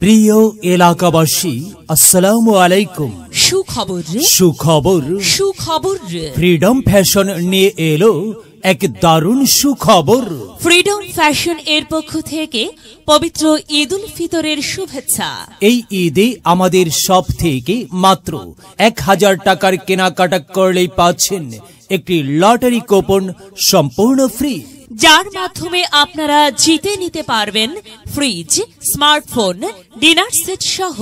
প্রিয় এলাকাবাসী, আসসালামু আলাইকুম। সুখবর ফ্রিডম ফ্যাশন নিয়ে এলো এক দারুণ সুখবর। ফ্রিডম ফ্যাশন এর পক্ষ থেকে পবিত্র ঈদ উল ফিতরের শুভেচ্ছা। এই ঈদে আমাদের শপ থেকে মাত্র 1000 টাকার কেনাকাটা করলেই পাচ্ছেন একটি লটারি কুপন সম্পূর্ণ ফ্রি, যার মাধ্যমে আপনারা জিতে নিতে পারবেন ফ্রিজ, স্মার্টফোন, ডিনার সেট সহ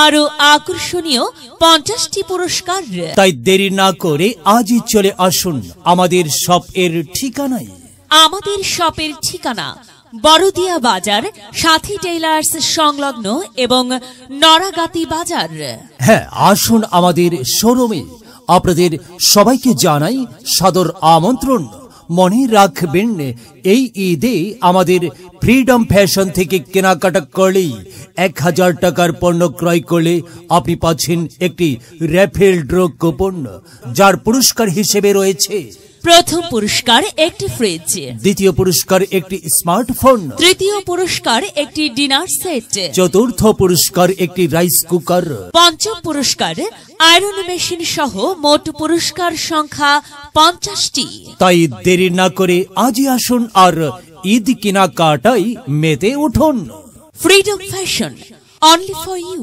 আরো আকর্ষণীয় 50টি পুরস্কার। তাই দেরি না করে আজই চলে আসুন আমাদের শপ এর ঠিকানায়। আমাদের শপের ঠিকানা বড়দিয়া বাজার, সাথী টেইলার্স সংলগ্ন এবং নরাগাতি বাজার। হ্যাঁ, আসুন আমাদের শোরুমে। আপনাদের সবাইকে জানাই সাদর আমন্ত্রণ। মনে রাখবেন, এই ঈদে আমাদের ফ্রিডম ফ্যাশন থেকে কেনাকাটা করলেই 1000 টাকার পণ্য ক্রয় করলে আপনি পাচ্ছেন একটি র্যাফেল ড্র কুপন, যার পুরস্কার হিসেবে রয়েছে প্রথম পুরস্কার একটি ফ্রিজ, দ্বিতীয় পুরস্কার একটি স্মার্টফোন, তৃতীয় পুরস্কার একটি ডিনার সেট, চতুর্থ পুরস্কার একটি রাইস কুকার, পঞ্চম পুরস্কার আয়রন মেশিন সহ মোট পুরস্কার সংখ্যা 50টি। তাই দেরি না করে আজই আসুন আর ঈদ কেনাকাটায় মেতে উঠুন। Freedom Fashion, only for you.